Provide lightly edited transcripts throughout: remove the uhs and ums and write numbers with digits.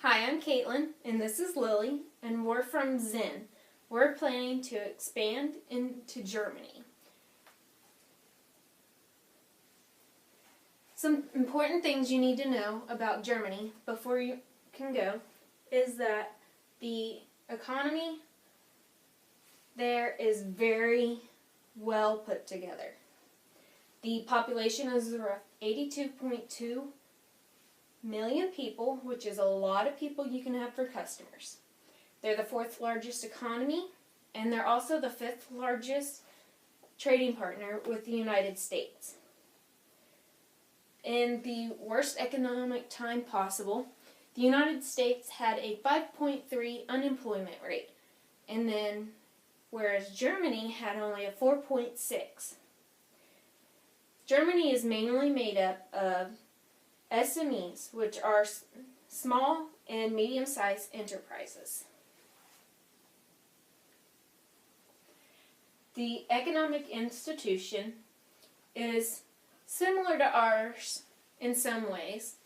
Hi, I'm Caitlin, and this is Lily, and we're from Zhen. We're planning to expand into Germany. Some important things you need to know about Germany before you can go is that the economy there is very well put together. The population is around 82.2 million people, which is a lot of people you can have for customers. They're the fourth largest economy, and they're also the fifth largest trading partner with the United States. In the worst economic time possible, the United States had a 5.3 unemployment rate, and then whereas Germany had only a 4.6. Germany is mainly made up of SMEs, which are small and medium-sized enterprises. The economic institution is similar to ours in some ways,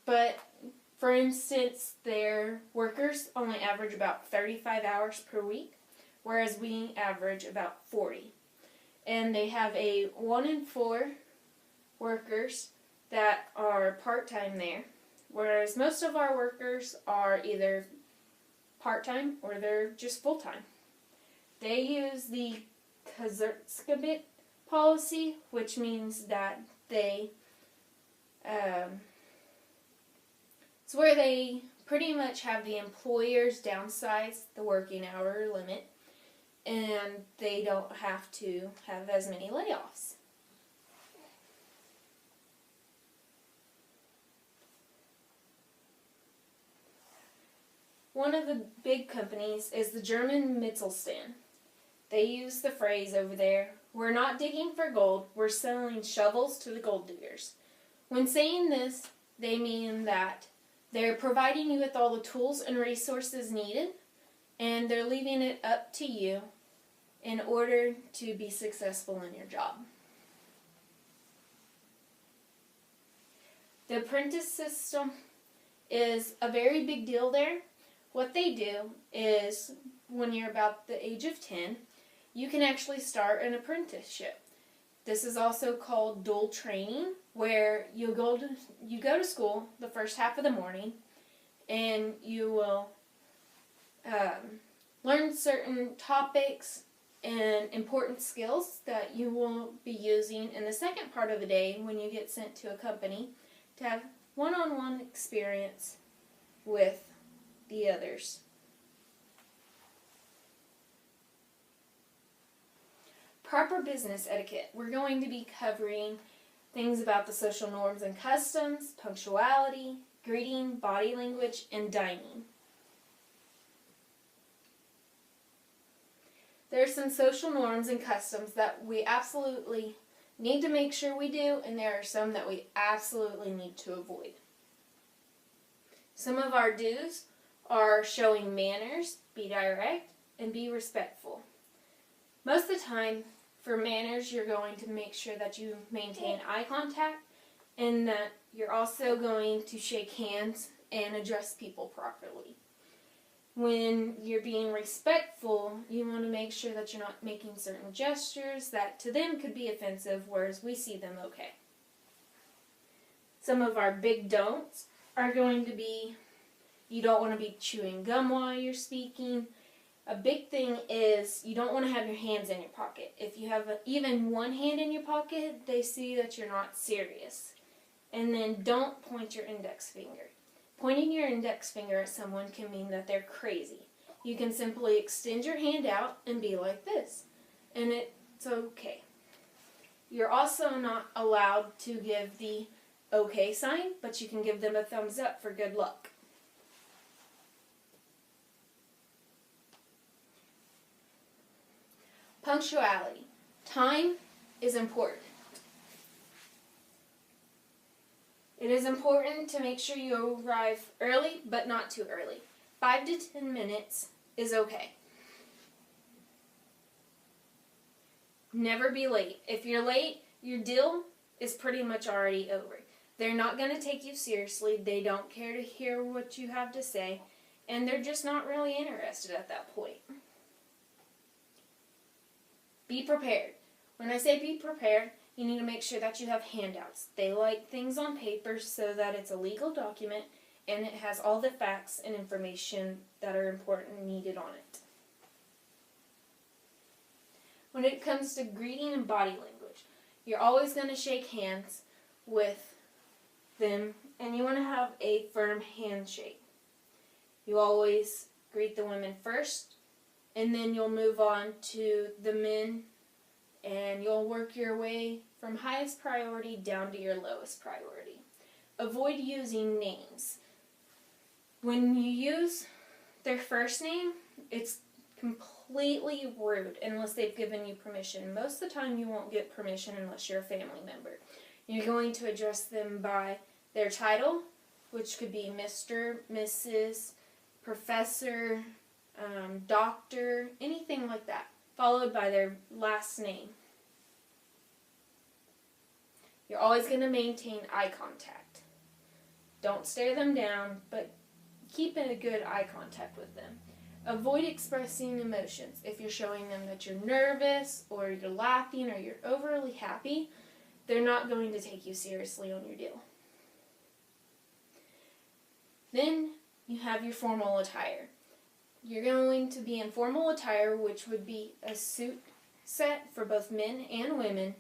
but for instance, their workers only average about 35 hours per week, whereas we average about 40. And they have a 1 in 4 workers that are part-time there, whereas most of our workers are either part-time or they're just full-time. They use the Kurzarbeit policy, which means that it's where they pretty much have the employers downsize the working hour limit, and they don't have to have as many layoffs. One of the big companies is the German Mittelstand. They use the phrase over there, "We're not digging for gold, we're selling shovels to the gold diggers." When saying this, they mean that they're providing you with all the tools and resources needed, and they're leaving it up to you in order to be successful in your job. The apprentice system is a very big deal there. What they do is, when you're about the age of 10, you can actually start an apprenticeship. This is also called dual training, where you go to school the first half of the morning, and you will learn certain topics and important skills that you will be using in the second part of the day when you get sent to a company to have one-on-one experience with the others. Proper business etiquette. We're going to be covering things about the social norms and customs, punctuality, greeting, body language, and dining. There are some social norms and customs that we absolutely need to make sure we do, and there are some that we absolutely need to avoid. Some of our do's are showing manners, be direct, and be respectful. Most of the time, for manners, you're going to make sure that you maintain eye contact and that you're also going to shake hands and address people properly. When you're being respectful, you want to make sure that you're not making certain gestures that to them could be offensive, whereas we see them okay. Some of our big don'ts are going to be, you don't want to be chewing gum while you're speaking. A big thing is you don't want to have your hands in your pocket. If you have even one hand in your pocket, they see that you're not serious. And then don't point your index finger. Pointing your index finger at someone can mean that they're crazy. You can simply extend your hand out and be like this, and it's okay. You're also not allowed to give the okay sign, but you can give them a thumbs up for good luck. Punctuality. Time is important. It is important to make sure you arrive early, but not too early. 5 to 10 minutes is okay. Never be late. If you're late, your deal is pretty much already over. They're not going to take you seriously. They don't care to hear what you have to say, and they're just not really interested at that point. Be prepared. When I say be prepared, you need to make sure that you have handouts. They like things on paper so that it's a legal document and it has all the facts and information that are important and needed on it. When it comes to greeting and body language, you're always going to shake hands with them, and you want to have a firm handshake. You always greet the women first, and then you'll move on to the men, and you'll work your way from highest priority down to your lowest priority. Avoid using names. When you use their first name, it's completely rude unless they've given you permission. Most of the time you won't get permission unless you're a family member. You're going to address them by their title, which could be Mr., Mrs., Professor, Doctor, anything like that, followed by their last name. You're always going to maintain eye contact. Don't stare them down, but keep in a good eye contact with them. Avoid expressing emotions. If you're showing them that you're nervous, or you're laughing, or you're overly happy, they're not going to take you seriously on your deal. Then you have your formal attire. You're going to be in formal attire, which would be a suit set for both men and women.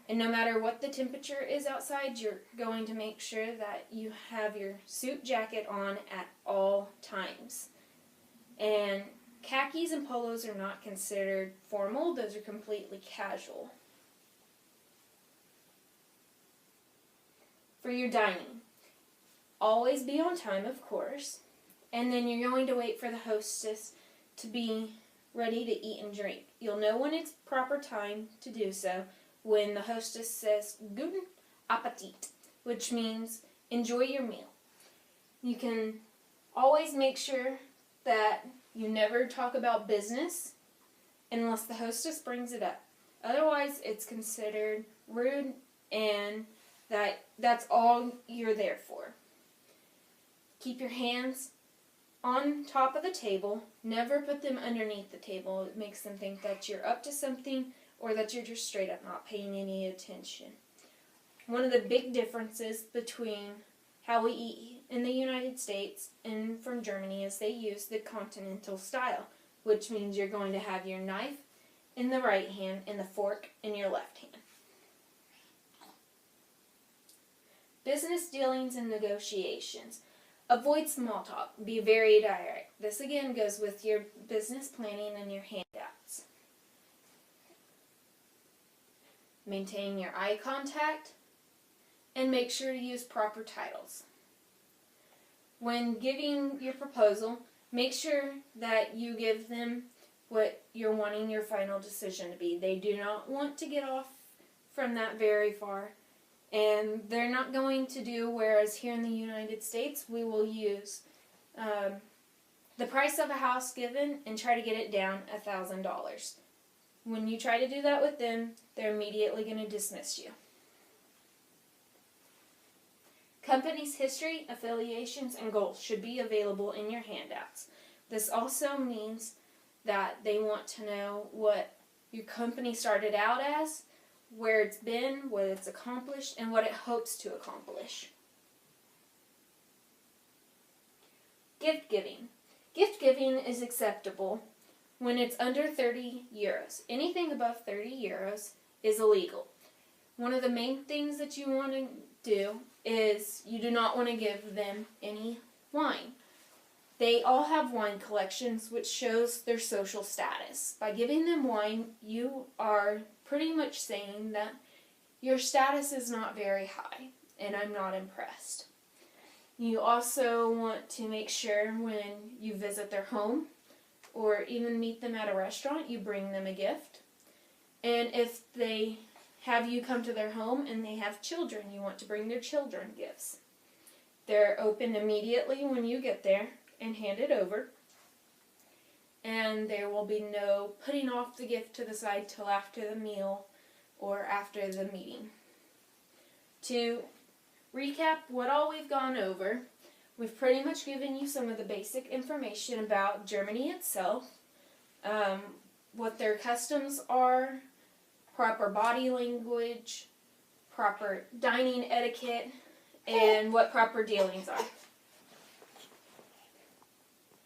And no matter what the temperature is outside, you're going to make sure that you have your suit jacket on at all times. And khakis and polos are not considered formal. Those are completely casual. For your dining, always be on time, of course. And then you're going to wait for the hostess to be ready to eat and drink. You'll know when it's proper time to do so when the hostess says Guten Appetit, which means enjoy your meal. You can always make sure that you never talk about business unless the hostess brings it up. Otherwise, it's considered rude, and that's all you're there for. Keep your hands on top of the table. Never put them underneath the table. It makes them think that you're up to something or that you're just straight up not paying any attention. One of the big differences between how we eat in the United States and from Germany is they use the continental style, which means you're going to have your knife in the right hand and the fork in your left hand. Business dealings and negotiations. Avoid small talk. Be very direct. This again goes with your business planning and your handouts. Maintain your eye contact and make sure to use proper titles. When giving your proposal, make sure that you give them what you're wanting your final decision to be. They do not want to get off from that very far. And they're not going to do, whereas here in the United States, we will use the price of a house given and try to get it down $1,000. When you try to do that with them, they're immediately going to dismiss you. Company's history, affiliations, and goals should be available in your handouts. This also means that they want to know what your company started out as, where it's been, what it's accomplished, and what it hopes to accomplish. Gift giving. Gift giving is acceptable when it's under 30 euros. Anything above 30 euros is illegal. One of the main things that you want to do is you do not want to give them any wine. They all have wine collections, which shows their social status. By giving them wine, you are pretty much saying that your status is not very high, and I'm not impressed. You also want to make sure when you visit their home or even meet them at a restaurant, you bring them a gift. And if they have you come to their home and they have children, you want to bring their children gifts. They're opened immediately when you get there and hand it over. And there will be no putting off the gift to the side till after the meal or after the meeting. To recap what all we've gone over. We've pretty much given you some of the basic information about Germany itself, what their customs are, proper body language, proper dining etiquette, and what proper dealings are.